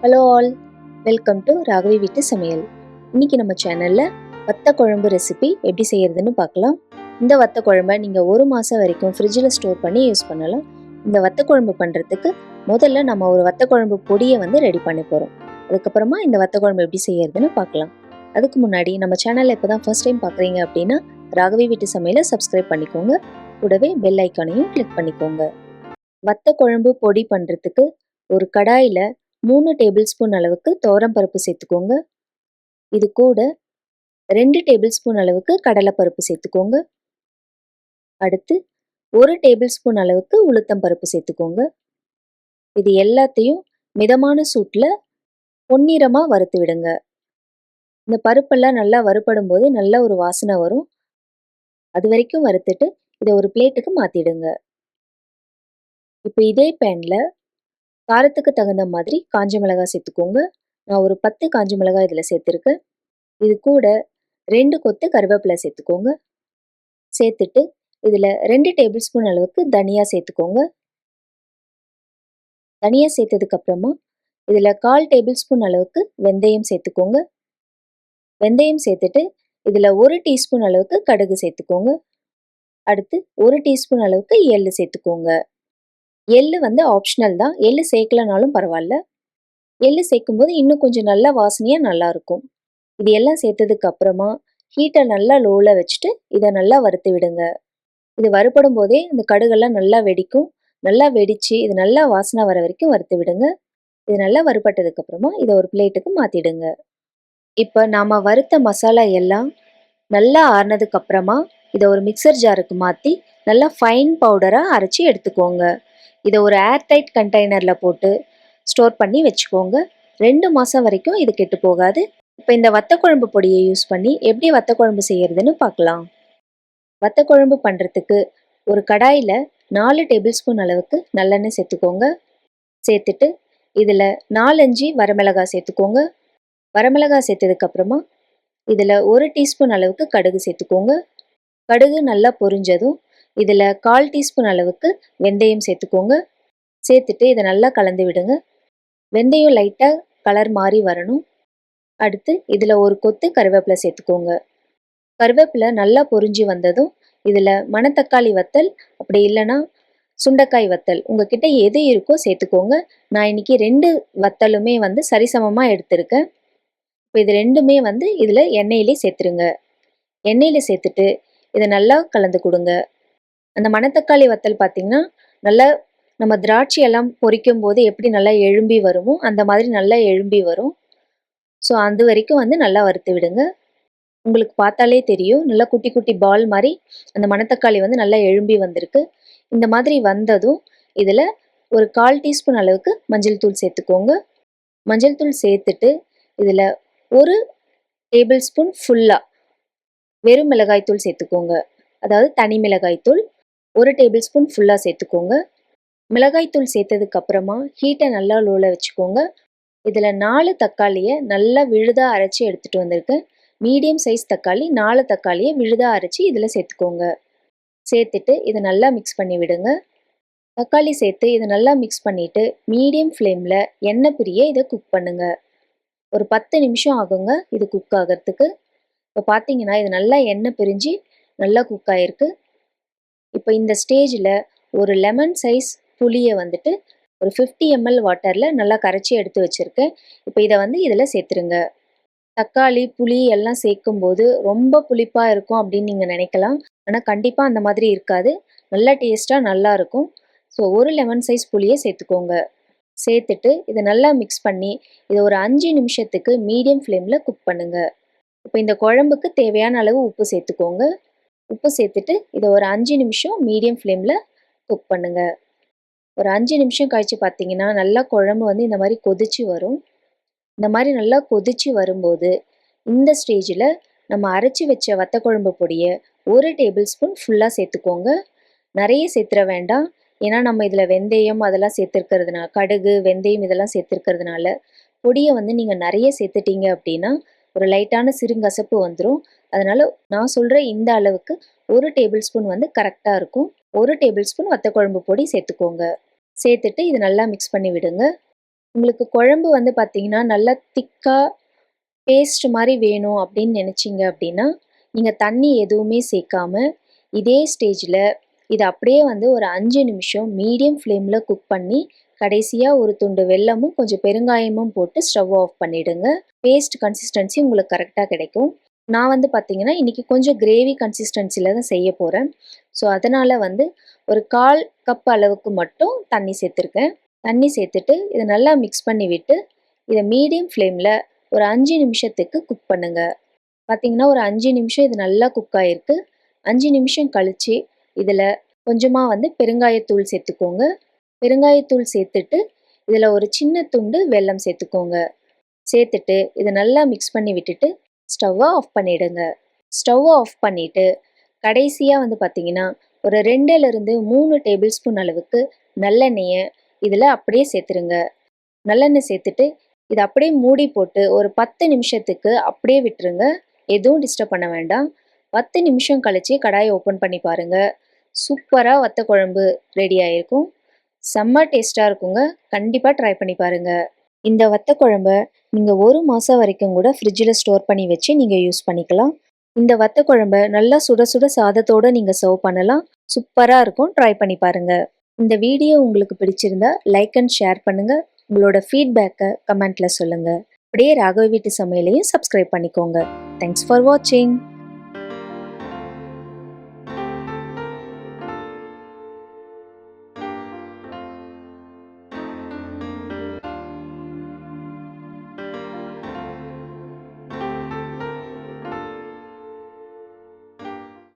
Hello all, welcome to Raghavi வீட்டு சமையல். இன்னைக்கு நம்ம சேனல்ல வத்த குழம்பு ரெசிபி எப்படி செய்யறதுன்னு பார்க்கலாம். இந்த வத்த குழம்பை நீங்கள் 1 மாதம் வரைக்கும் ஃப்ரிட்ஜில் ஸ்டோர் பண்ணி யூஸ் பண்ணலாம். இந்த வத்த குழம்பு பண்ணுறதுக்கு முதல்ல நம்ம ஒரு வத்த குழம்பு பொடியை ரெடி பண்ண போகிறோம். அதுக்கப்புறமா இந்த வத்த குழம்பு எப்படி செய்யறதுன்னு பார்க்கலாம். அதுக்கு முன்னாடி நம்ம சேனலில் இப்போ தான் ஃபர்ஸ்ட் டைம் பார்க்குறீங்க அப்படின்னா ராகவி வீட்டு சமையலை சப்ஸ்கிரைப் பண்ணிக்கோங்க. கூடவே பெல் ஐக்கானையும் கிளிக் பண்ணிக்கோங்க. வத்த குழம்பு பொடி பண்ணுறதுக்கு ஒரு கடாயில் 3 டேபிள் ஸ்பூன் அளவுக்கு துவரம்பருப்பு சேர்த்துக்கோங்க. இது கூட 2 டேபிள் ஸ்பூன் அளவுக்கு கடலைப்பருப்பு சேர்த்துக்கோங்க. அடுத்து 1 டேபிள் ஸ்பூன் அளவுக்கு உளுத்தம் பருப்பு சேர்த்துக்கோங்க. இது எல்லாத்தையும் மிதமான சூட்டில் பொன்னிறமாக வறுத்து விடுங்க. இந்த பருப்பெல்லாம் நல்லா வறுபடும் போது நல்ல ஒரு வாசனை வரும். அது வரைக்கும் வறுத்துட்டு இதை ஒரு பிளேட்டுக்கு மாற்றிடுங்க. இப்போ இதே பேனில் காரத்துக்கு தகுந்த மாதிரி காஞ்ச மிளகாய் சேர்த்துக்கோங்க. நான் ஒரு 10 காஞ்ச மிளகாய் இதில் சேர்த்துருக்கேன். இது கூட 2 கொத்து கருவேப்பிலை சேர்த்துக்கோங்க. சேர்த்துட்டு இதில் 2 டேபிள் ஸ்பூன் அளவுக்கு தனியா சேர்த்துக்கோங்க. தனியா சேர்த்ததுக்கு அப்புறமா இதில் 1/4 டேபிள் ஸ்பூன் அளவுக்கு வெந்தயம் சேர்த்துக்கோங்க. வெந்தயம் சேர்த்துட்டு இதில் 1 டீஸ்பூன் அளவுக்கு கடுகு சேர்த்துக்கோங்க. அடுத்து 1 டீஸ்பூன் அளவுக்கு எள்ளு சேர்த்துக்கோங்க. எள்ளு ஆப்ஷனல் தான், எள்ளு சேர்க்கலனாலும் பரவாயில்ல. எள்ளு சேர்க்கும்போது இன்னும் கொஞ்சம் நல்லா வாசனையாக நல்லா இருக்கும். இது எல்லாம் சேர்த்ததுக்கு அப்புறமா ஹீட்டை நல்லா லோவில் வச்சுட்டு இதை நல்லா வறுத்து விடுங்க. இது வறுபடும் போதே இந்த கடுகெல்லாம் நல்லா வெடிக்கும். நல்லா வெடித்து இது நல்லா வாசனை வர வரைக்கும் வறுத்து விடுங்க. இது நல்லா வறுபட்டதுக்கு அப்புறமா இதை ஒரு பிளேட்டுக்கு மாற்றிடுங்க. இப்போ நாம் வறுத்த மசாலா எல்லாம் நல்லா ஆறுனதுக்கு அப்புறமா இதை ஒரு மிக்சர் ஜாருக்கு மாற்றி நல்லா ஃபைன் பவுடராக அரைச்சி எடுத்துக்கோங்க. இதை ஒரு ஏர்டைட் கண்டெய்னரில் போட்டு ஸ்டோர் பண்ணி வச்சுக்கோங்க. 2 மாதம் வரைக்கும் இது கெட்டு போகாது. இப்போ இந்த வத்த குழம்பு பொடியை யூஸ் பண்ணி எப்படி வத்த குழம்பு செய்யறதுன்னு பார்க்கலாம். வத்த குழம்பு பண்ணுறதுக்கு ஒரு கடாயில் 4 டேபிள் ஸ்பூன் அளவுக்கு நல்லெண்ணெய் சேர்த்துக்கோங்க. சேர்த்துட்டு இதில் 4-5 வரமிளகாய் சேர்த்துக்கோங்க. வரமிளகாய் சேர்த்ததுக்கப்புறமா இதில் 1 டீஸ்பூன் அளவுக்கு கடுகு சேர்த்துக்கோங்க. கடுகு நல்லா பொரிஞ்சதும் இதில் 1/4 டீஸ்பூன் அளவுக்கு வெந்தயம் சேர்த்துக்கோங்க. சேர்த்துட்டு இதை நல்லா கலந்து விடுங்க. வெந்தயம் லைட்டாக கலர் மாறி வரணும். அடுத்து இதில் ஒரு கொத்து கருவேப்பிலை சேர்த்துக்கோங்க. கருவேப்பிலை நல்லா பொரிஞ்சு வந்ததும் இதில் மணத்தக்காளி வத்தல், அப்படி இல்லைன்னா சுண்டைக்காய் வத்தல், உங்ககிட்ட எது இருக்கோ சேர்த்துக்கோங்க. நான் இன்னைக்கு 2 வத்தலுமே சரிசமமாக எடுத்திருக்கேன். இப்போ இது ரெண்டுமே இதில் எண்ணெயிலே சேர்த்துருங்க. எண்ணெயில் சேர்த்துட்டு இதை நல்லா கலந்து கொடுங்க. அந்த மணத்தக்காளி வத்தல் பார்த்திங்கன்னா நல்லா நம்ம திராட்சையெல்லாம் பொரிக்கும் போது எப்படி நல்லா எழும்பி வருமோ அந்த மாதிரி நல்லா எழும்பி வரும். ஸோ அது வரைக்கும் நல்லா வறுத்து விடுங்க. உங்களுக்கு பார்த்தாலே தெரியும், நல்லா குட்டி குட்டி பால் மாதிரி அந்த மணத்தக்காளி நல்லா எழும்பி வந்திருக்கு. இந்த மாதிரி வந்ததும் இதில் ஒரு 1/4 டீஸ்பூன் அளவுக்கு மஞ்சள் தூள் சேர்த்துக்கோங்க. மஞ்சள் தூள் சேர்த்துட்டு இதில் 1 டேபிள் ஸ்பூன் ஃபுல்லாக வெறும் மிளகாய் தூள் சேர்த்துக்கோங்க. அதாவது தனி மிளகாய் தூள் 1 டேபிள் ஸ்பூன் ஃபுல்லாக சேர்த்துக்கோங்க. மிளகாய் தூள் சேர்த்ததுக்கு அப்புறமா ஹீட்டை நல்லா லோவில் வச்சுக்கோங்க. இதில் 4 தக்காளியை நல்லா விழுதாக அரைச்சி எடுத்துகிட்டு வந்திருக்கேன். மீடியம் சைஸ் தக்காளி 4 தக்காளியை விழுதாக அரைச்சி இதில் சேர்த்துக்கோங்க. சேர்த்துட்டு இதை நல்லா மிக்ஸ் பண்ணி விடுங்க. தக்காளி சேர்த்து இதை நல்லா மிக்ஸ் பண்ணிவிட்டு மீடியம் ஃப்ளேமில் எண்ணெய் பிரிய இதை குக் பண்ணுங்கள். ஒரு 10 நிமிஷம் ஆகுங்க இது குக் ஆகிறதுக்கு. இப்போ பார்த்தீங்கன்னா இது நல்லா எண்ணெய் பிரிஞ்சு நல்லா குக் ஆகிருக்கு. இப்போ இந்த ஸ்டேஜில் ஒரு லெமன் சைஸ் புளியை ஒரு 50 ml வாட்டரில் நல்லா கரைச்சி எடுத்து வச்சுருக்கேன். இப்போ இதை இதில் சேர்த்துருங்க. தக்காளி புளி எல்லாம் சேர்க்கும்போது ரொம்ப புளிப்பாக இருக்கும் அப்படின்னு நீங்கள் நினைக்கலாம். ஆனால் கண்டிப்பாக அந்த மாதிரி இருக்காது. நல்லா டேஸ்ட்டாக நல்லா இருக்கும். ஸோ ஒரு லெமன் சைஸ் புளியை சேர்த்துக்கோங்க. சேர்த்துட்டு இதை நல்லா மிக்ஸ் பண்ணி இதை ஒரு 5 நிமிஷத்துக்கு மீடியம் ஃப்ளேமில் குக் பண்ணுங்கள். இப்போ இந்த குழம்புக்கு தேவையான அளவு உப்பு சேர்த்துக்கோங்க. உப்பு சேர்த்துட்டு இதை ஒரு 5 நிமிஷம் மீடியம் ஃப்ளேமில் குக் பண்ணுங்கள். ஒரு 5 நிமிஷம் கழித்து பார்த்தீங்கன்னா நல்லா குழம்பு இந்த மாதிரி கொதிச்சு வரும். இந்த மாதிரி நல்லா கொதிச்சு வரும்போது இந்த ஸ்டேஜில் நம்ம அரைச்சி வச்ச வத்த குழம்பு பொடியை 1 டேபிள் ஸ்பூன் ஃபுல்லாக சேர்த்துக்கோங்க. நிறைய சேர்த்துற வேண்டாம். ஏன்னா நம்ம இதில் வெந்தயம் அதெல்லாம் சேர்த்துருக்கிறதுனால, கடுகு வெந்தயம் இதெல்லாம் சேர்த்துருக்கிறதுனால பொடியை நீங்கள் நிறைய சேர்த்துட்டீங்க அப்படின்னா ஒரு லைட்டான சிறுங்கசப்பு வந்துடும். அதனால் நான் சொல்கிற இந்த அளவுக்கு 1 டேபிள் ஸ்பூன் கரெக்டாக இருக்கும். 1 டேபிள் ஸ்பூன் வத்த குழம்பு பொடி சேர்த்துக்கோங்க. சேர்த்துட்டு இது நல்லா மிக்ஸ் பண்ணி விடுங்க. உங்களுக்கு குழம்பு வந்து பார்த்தீங்கன்னா நல்லா திக்காக பேஸ்ட் மாதிரி வேணும் அப்படின்னு நினச்சிங்க அப்படின்னா நீங்கள் தண்ணி எதுவுமே சேர்க்காம இதே ஸ்டேஜில் இதை அப்படியே வந்து ஒரு 5 நிமிஷம் மீடியம் ஃப்ளேமில் குக் பண்ணி கடைசியாக ஒரு துண்டு வெல்லமும் கொஞ்சம் பெருங்காயமும் போட்டு ஸ்டவ் ஆஃப் பண்ணிவிடுங்க. பேஸ்ட் கன்சிஸ்டன்சி உங்களுக்கு கரெக்டாக கிடைக்கும். நான் வந்து பார்த்தீங்கன்னா இன்றைக்கி கொஞ்சம் கிரேவி கன்சிஸ்டன்சியில் தான் செய்ய போகிறேன். ஸோ அதனால் வந்து ஒரு 1/4 கப் அளவுக்கு மட்டும் தண்ணி சேர்த்துருக்கேன். தண்ணி சேர்த்துட்டு இதை நல்லா மிக்ஸ் பண்ணி விட்டு இதை மீடியம் ஃப்ளேமில் ஒரு 5 நிமிஷத்துக்கு குக் பண்ணுங்கள். பார்த்தீங்கன்னா ஒரு 5 நிமிஷம் இது நல்லா குக் ஆகிருக்கு. 5 நிமிஷம் கழித்து இதில் கொஞ்சமாக வந்து பெருங்காயத்தூள் சேர்த்துக்கோங்க. பெருங்காயத்தூள் சேர்த்துட்டு இதில் ஒரு சின்ன துண்டு வெல்லம் சேர்த்துக்கோங்க. சேர்த்துட்டு இதை நல்லா மிக்ஸ் பண்ணி விட்டுட்டு ஸ்டவ்வை ஆஃப் பண்ணிவிடுங்க. ஸ்டவ்வை ஆஃப் பண்ணிவிட்டு கடைசியாக வந்து பார்த்திங்கன்னா ஒரு 2லேருந்து 3 டேபிள் ஸ்பூன் அளவுக்கு நல்லெண்ணெயை இதில் அப்படியே சேர்த்துருங்க. நல்லெண்ணெய் சேர்த்துட்டு இதை அப்படியே மூடி போட்டு ஒரு 10 நிமிஷத்துக்கு அப்படியே விட்டுருங்க. எதுவும் டிஸ்டர்ப் பண்ண வேண்டாம். 10 நிமிஷம் கழித்து கடாயை ஓப்பன் பண்ணி பாருங்கள். சூப்பராக வத்த குழம்பு ரெடி ஆகிருக்கும். செம்ம டேஸ்ட்டாக இருக்குங்க. கண்டிப்பாக ட்ரை பண்ணி பாருங்கள். இந்த வத்த குழம்ப நீங்கள் 1 மாதம் வரைக்கும் கூட ஃப்ரிட்ஜில் ஸ்டோர் பண்ணி வச்சு நீங்கள் யூஸ் பண்ணிக்கலாம். இந்த வத்த குழம்ப நல்லா சுட சுட சாதத்தோடு நீங்கள் சர்வ் பண்ணலாம். சூப்பராக இருக்கும். ட்ரை பண்ணி பாருங்கள். இந்த வீடியோ உங்களுக்கு பிடிச்சிருந்தா லைக் அண்ட் ஷேர் பண்ணுங்கள். உங்களோட ஃபீட்பேக்கை கமெண்ட்டில் சொல்லுங்கள். அப்படியே ராகவி வீட்டு சமையலையும் சப்ஸ்கிரைப் பண்ணிக்கோங்க. தேங்க்ஸ் ஃபார் வாட்சிங்.